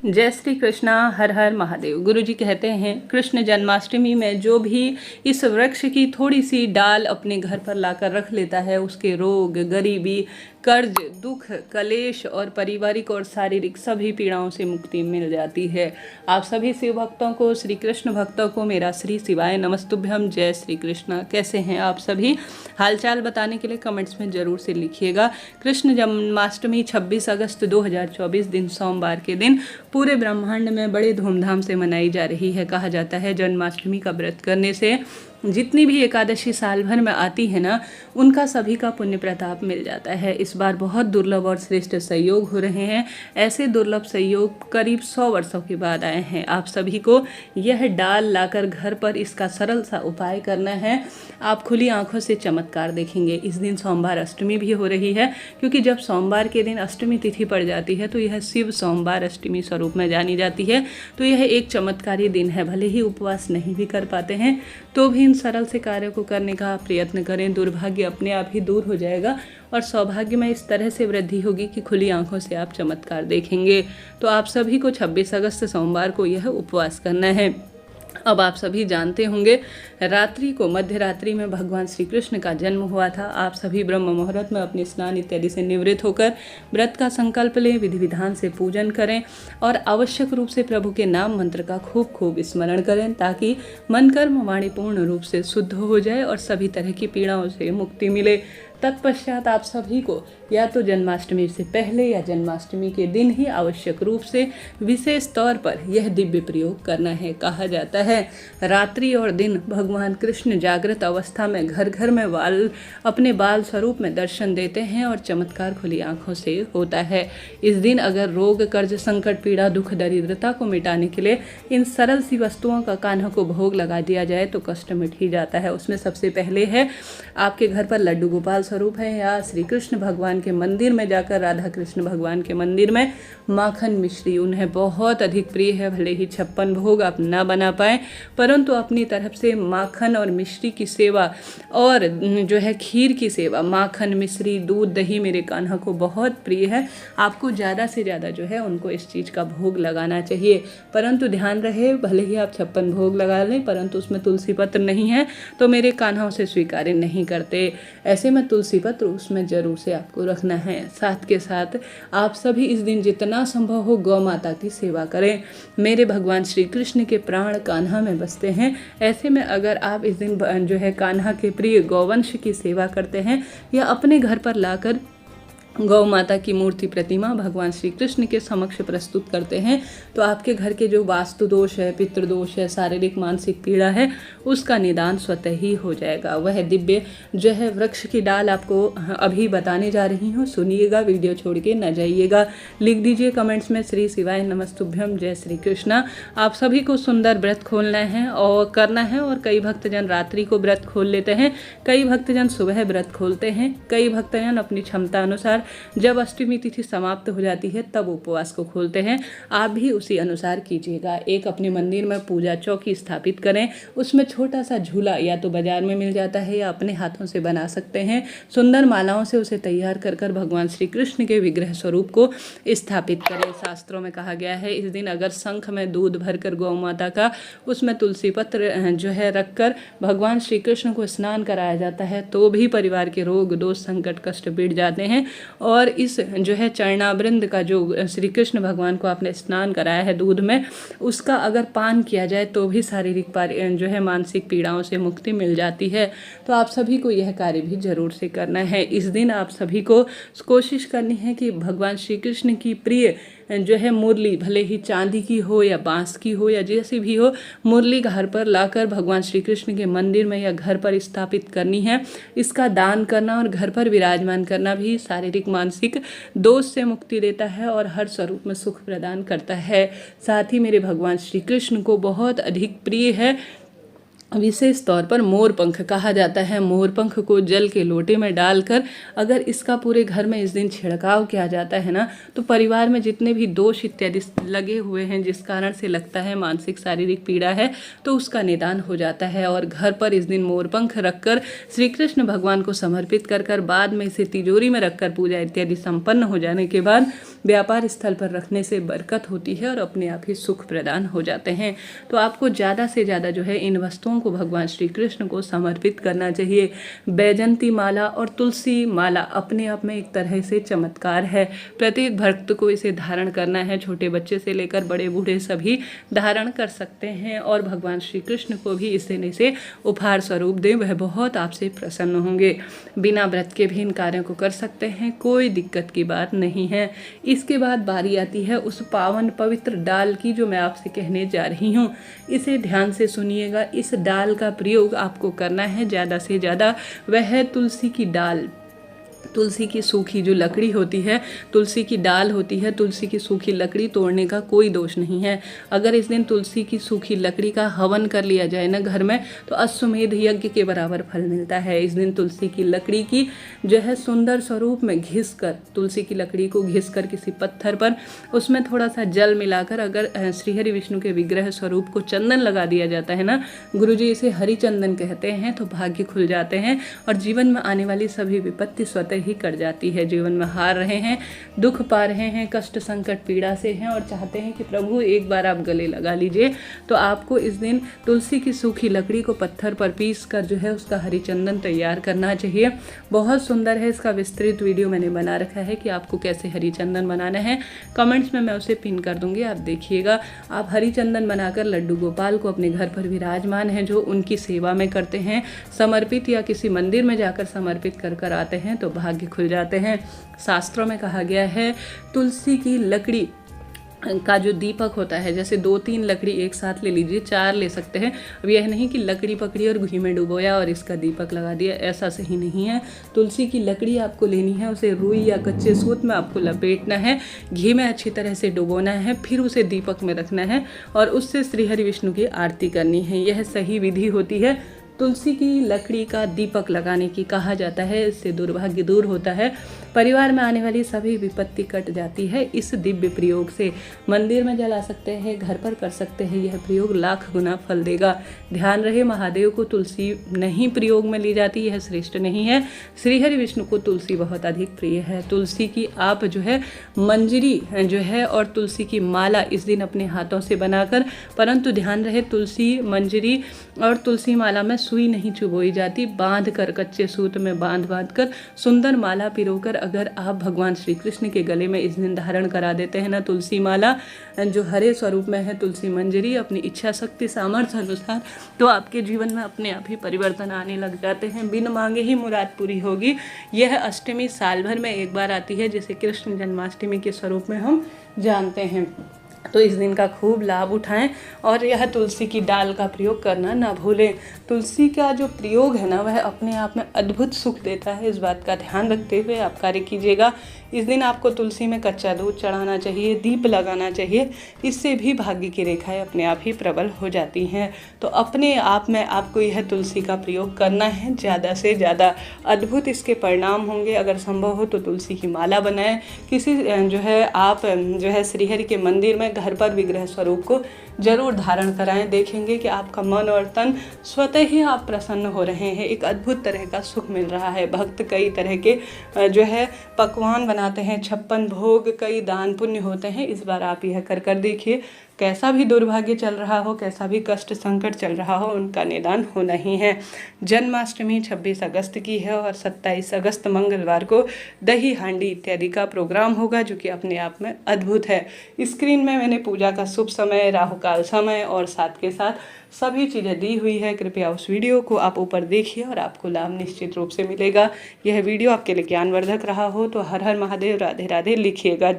जय श्री कृष्णा। हर हर महादेव। गुरु जी कहते हैं कृष्ण जन्माष्टमी में जो भी इस वृक्ष की थोड़ी सी डाल अपने घर पर लाकर रख लेता है, उसके रोग, गरीबी, कर्ज, दुख, कलेश और पारिवारिक और शारीरिक सभी पीड़ाओं से मुक्ति मिल जाती है। आप सभी शिव भक्तों को, श्री कृष्ण भक्तों को मेरा श्री शिवाय नमस्तुभ्यम। जय श्री कृष्णा। कैसे हैं आप सभी? हालचाल बताने के लिए कमेंट्स में ज़रूर से लिखिएगा। कृष्ण जन्माष्टमी 26 अगस्त 2024 दिन सोमवार के दिन पूरे ब्रह्मांड में बड़े धूमधाम से मनाई जा रही है। कहा जाता है जन्माष्टमी का व्रत करने से जितनी भी एकादशी साल भर में आती है ना, उनका सभी का पुण्य प्रताप मिल जाता है। इस बार बहुत दुर्लभ और श्रेष्ठ संयोग हो रहे हैं। ऐसे दुर्लभ संयोग करीब 100 वर्षों के बाद आए हैं। आप सभी को यह डाल लाकर घर पर इसका सरल सा उपाय करना है। आप खुली आंखों से चमत्कार देखेंगे। इस दिन सोमवार अष्टमी भी हो रही है, क्योंकि जब सोमवार के दिन अष्टमी तिथि पड़ जाती है तो यह शिव सोमवार अष्टमी स्वरूप में जानी जाती है। तो यह एक चमत्कारी दिन है। भले ही उपवास नहीं भी कर पाते हैं तो भी इन सरल से कार्य को करने का प्रयत्न करें। दुर्भाग्य अपने आप ही दूर हो जाएगा और सौभाग्य में इस तरह से वृद्धि होगी कि खुली आंखों से आप चमत्कार देखेंगे। तो आप सभी को 26 अगस्त सोमवार को यह उपवास करना है। अब आप सभी जानते होंगे रात्रि को, मध्य रात्रि में भगवान श्री कृष्ण का जन्म हुआ था। आप सभी ब्रह्म मुहूर्त में अपने स्नान इत्यादि से निवृत्त होकर व्रत का संकल्प लें, विधि विधान से पूजन करें और आवश्यक रूप से प्रभु के नाम मंत्र का खूब खूब स्मरण करें, ताकि मन कर्म वाणी पूर्ण रूप से शुद्ध हो जाए और सभी तरह की पीड़ाओं से मुक्ति मिले। तत्पश्चात आप सभी को या तो जन्माष्टमी से पहले या जन्माष्टमी के दिन ही आवश्यक रूप से विशेष तौर पर यह दिव्य प्रयोग करना है। कहा जाता है रात्रि और दिन भगवान कृष्ण जागृत अवस्था में घर घर में अपने बाल स्वरूप में दर्शन देते हैं और चमत्कार खुली आंखों से होता है। इस दिन अगर रोग, कर्ज, संकट, पीड़ा, दुख, दरिद्रता को मिटाने के लिए इन सरल सी वस्तुओं का कान्हा को भोग लगा दिया जाए तो कष्ट मिट ही जाता है। उसमें सबसे पहले है आपके घर पर लड्डू गोपाल स्वरूप है या श्री कृष्ण भगवान के मंदिर में जाकर राधा कृष्ण भगवान के मंदिर में माखन मिश्री उन्हें बहुत अधिक प्रिय है। भले ही 56 भोग आप ना बना पाए, परंतु अपनी तरफ से माखन और मिश्री की सेवा और जो है खीर की सेवा, माखन, मिश्री, दूध, दही मेरे कान्हा को बहुत प्रिय है। आपको ज़्यादा से ज़्यादा जो है उनको इस चीज़ का भोग लगाना चाहिए। परंतु ध्यान रहे, भले ही आप 56 भोग लगा लें परंतु उसमें तुलसी पत्र नहीं है तो मेरे कान्हा उसे स्वीकार नहीं करते। ऐसे में तुलसी पत्र उसमें जरूर से आपको रखना है। साथ के साथ आप सभी इस दिन जितना संभव हो गौ माता की सेवा करें। मेरे भगवान श्री कृष्ण के प्राण कान्हा में बसते हैं। ऐसे में अगर आप इस दिन जो है कान्हा के प्रिय गौवंश की सेवा करते हैं या अपने घर पर लाकर गौ माता की मूर्ति, प्रतिमा भगवान श्री कृष्ण के समक्ष प्रस्तुत करते हैं तो आपके घर के जो वास्तु दोष है, पितृदोष है, शारीरिक मानसिक पीड़ा है, उसका निदान स्वतः ही हो जाएगा। वह दिव्य जो है वृक्ष की डाल आपको अभी बताने जा रही हूँ, सुनिएगा, वीडियो छोड़ के न जाइएगा। लिख दीजिए कमेंट्स में श्री शिवाय नमस्तुभ्यम। जय श्री कृष्णा। आप सभी को सुंदर व्रत खोलना है और करना है। और कई भक्तजन रात्रि को व्रत खोल लेते हैं, कई भक्तजन सुबह व्रत खोलते हैं, कई भक्तजन अपनी क्षमता अनुसार जब अष्टमी तिथि समाप्त हो जाती है तब उपवास को खोलते हैं। आप भी उसी अनुसार कीजिएगा। एक अपने मंदिर में पूजा चौकी स्थापित करें, उसमें छोटा सा झूला या तो बाजार में मिल जाता है या अपने हाथों से बना सकते हैं। सुंदर मालाओं से उसे तैयार कर कर भगवान श्री कृष्ण के विग्रह स्वरूप को स्थापित करें। शास्त्रों में कहा गया है इस दिन अगर शंख में दूध भरकर गौ माता का, उसमें तुलसी पत्र जो है रखकर भगवान श्री कृष्ण को स्नान कराया जाता है तो भी परिवार के रोग, दोष, संकट, कष्ट मिट जाते हैं। और इस जो है चरणावृंद का जो श्री कृष्ण भगवान को आपने स्नान कराया है दूध में, उसका अगर पान किया जाए तो भी शारीरिक जो है मानसिक पीड़ाओं से मुक्ति मिल जाती है। तो आप सभी को यह कार्य भी जरूर से करना है। इस दिन आप सभी को कोशिश करनी है कि भगवान श्री कृष्ण की प्रिय जो है मुरली, भले ही चांदी की हो या बांस की हो या जैसी भी हो, मुरली घर पर लाकर भगवान श्री कृष्ण के मंदिर में या घर पर स्थापित करनी है। इसका दान करना और घर पर विराजमान करना भी शारीरिक मानसिक दोष से मुक्ति देता है और हर स्वरूप में सुख प्रदान करता है। साथ ही मेरे भगवान श्री कृष्ण को बहुत अधिक प्रिय है विशेष तौर पर मोर पंख कहा जाता है। मोर पंख को जल के लोटे में डालकर अगर इसका पूरे घर में इस दिन छिड़काव किया जाता है ना, तो परिवार में जितने भी दोष इत्यादि लगे हुए हैं, जिस कारण से लगता है मानसिक शारीरिक पीड़ा है, तो उसका निदान हो जाता है। और घर पर इस दिन मोर पंख रखकर श्री कृष्ण भगवान को समर्पित कर बाद में इसे तिजोरी में रखकर पूजा इत्यादि संपन्न हो जाने के बाद व्यापार स्थल पर रखने से बरकत होती है और अपने आप ही सुख प्रदान हो जाते हैं। तो आपको ज़्यादा से ज़्यादा जो है इन वस्तुओं को भगवान श्री कृष्ण को समर्पित करना चाहिए। बैजंती माला और तुलसी माला अपने आप में एक तरह से चमत्कार है। प्रत्येक भक्त को इसे धारण करना है। छोटे बच्चे से लेकर बड़े बूढ़े सभी धारण कर सकते हैं और भगवान श्री कृष्ण को भी इस दिन इसे उपहार स्वरूप दें, वह बहुत आपसे प्रसन्न होंगे। बिना व्रत के भी इन कार्यों को कर सकते हैं, कोई दिक्कत की बात नहीं है। इसके बाद बारी आती है उस पावन पवित्र डाल की, जो मैं आपसे कहने जा रही हूँ। इसे ध्यान से सुनिएगा। इस डाल का प्रयोग आपको करना है ज़्यादा से ज़्यादा। वह है तुलसी की डाल। तुलसी की सूखी जो लकड़ी होती है, तुलसी की डाल होती है, तुलसी की सूखी लकड़ी तोड़ने का कोई दोष नहीं है। अगर इस दिन तुलसी की सूखी लकड़ी का हवन कर लिया जाए ना घर में, तो अश्वमेध यज्ञ के बराबर फल मिलता है। इस दिन तुलसी की लकड़ी की जो है सुंदर स्वरूप में घिस कर, तुलसी की लकड़ी को घिस कर किसी पत्थर पर उसमें थोड़ा सा जल मिलाकर अगर श्रीहरि विष्णु के विग्रह स्वरूप को चंदन लगा दिया जाता है ना, गुरुजी इसे हरि चंदन कहते हैं, तो भाग्य खुल जाते हैं और जीवन में आने वाली सभी विपत्ति स्वतः ही कट जाती है। जीवन में हार रहे हैं, दुख पा रहे हैं, कष्ट संकट पीड़ा से हैं और चाहते हैं कि प्रभु एक बार आप गले लगा लीजिए, तो आपको इस दिन तुलसी की सूखी लकड़ी को पत्थर पर पीस कर जो है उसका हरि चंदन तैयार करना चाहिए। बहुत सुंदर है, इसका विस्तृत वीडियो मैंने बना रखा है कि आपको कैसे हरि चंदन बनाना है। कमेंट्स में मैं उसे पिन कर दूंगी, आप देखिएगा। आप हरि चंदन बनाकर लड्डू गोपाल को अपने घर पर विराजमान है जो उनकी सेवा में करते हैं, समर्पित या किसी मंदिर में जाकर समर्पित कर आते हैं, तो भाग्य खुल जाते हैं। शास्त्रों में कहा गया है तुलसी की लकड़ी का जो दीपक होता है, जैसे 2-3 लकड़ी एक साथ ले लीजिए, 4 ले सकते हैं। अब यह नहीं कि लकड़ी पकड़ी और घी में डुबोया और इसका दीपक लगा दिया, ऐसा सही नहीं है। तुलसी की लकड़ी आपको लेनी है, उसे रुई या कच्चे सूत में आपको लपेटना है, घी में अच्छी तरह से डुबोना है, फिर उसे दीपक में रखना है और उससे श्रीहरि विष्णु की आरती करनी है। यह सही विधि होती है। तुलसी की लकड़ी का दीपक लगाने की कहा जाता है, इससे दुर्भाग्य दूर होता है, परिवार में आने वाली सभी विपत्ति कट जाती है। इस दिव्य प्रयोग से मंदिर में जला सकते हैं, घर पर कर सकते हैं, यह प्रयोग लाख गुना फल देगा। ध्यान रहे, महादेव को तुलसी नहीं प्रयोग में ली जाती, यह श्रेष्ठ नहीं है। श्रीहरि विष्णु को तुलसी बहुत अधिक प्रिय है। तुलसी की आप जो है मंजरी जो है और तुलसी की माला इस दिन अपने हाथों से बनाकर, परंतु ध्यान रहे तुलसी मंजरी और तुलसी माला में सुई नहीं चुभोई जाती, बांध कर कच्चे सूत में बांध कर सुंदर माला पिरोकर अगर आप भगवान श्री कृष्ण के गले में इस दिन धारण करा देते हैं ना तुलसी माला जो हरे स्वरूप में है, तुलसी मंजरी अपनी इच्छा शक्ति सामर्थ्य अनुसार, तो आपके जीवन में अपने आप ही परिवर्तन आने लग जाते हैं। बिन मांगे ही मुराद पूरी होगी। यह अष्टमी साल भर में एक बार आती है, जिसे कृष्ण जन्माष्टमी के स्वरूप में हम जानते हैं। तो इस दिन का खूब लाभ उठाएं और यह तुलसी की डाल का प्रयोग करना ना भूलें। तुलसी का जो प्रयोग है ना, वह अपने आप में अद्भुत सुख देता है। इस बात का ध्यान रखते हुए आप कार्य कीजिएगा। इस दिन आपको तुलसी में कच्चा दूध चढ़ाना चाहिए, दीप लगाना चाहिए, इससे भी भाग्य की रेखाएं अपने आप ही प्रबल हो जाती हैं। तो अपने आप में आपको यह तुलसी का प्रयोग करना है, ज़्यादा से ज़्यादा अद्भुत इसके परिणाम होंगे। अगर संभव हो तो तुलसी की माला बनाएं, किसी जो है आप जो है श्रीहरि के मंदिर में घर पर विग्रह स्वरूप को जरूर धारण कराएं। देखेंगे कि आपका मन और तन स्वतः ही आप प्रसन्न हो रहे हैं, एक अद्भुत तरह का सुख मिल रहा है। भक्त कई तरह के जो है पकवान बनाते हैं, 56 भोग, कई दान पुण्य होते हैं। इस बार आप यह कर देखिए, कैसा भी दुर्भाग्य चल रहा हो, कैसा भी कष्ट संकट चल रहा हो, उनका निदान होना ही है। जन्माष्टमी 26 अगस्त की है और 27 अगस्त मंगलवार को दही हांडी इत्यादि का प्रोग्राम होगा, जो कि अपने आप में अद्भुत है। स्क्रीन में मैंने पूजा का शुभ समय, राहु काल समय और साथ के साथ सभी चीज़ें दी हुई है। कृपया उस वीडियो को आप ऊपर देखिए और आपको लाभ निश्चित रूप से मिलेगा। यह वीडियो आपके लिए ज्ञानवर्धक रहा हो तो हर हर महादेव, राधे राधे लिखिएगा।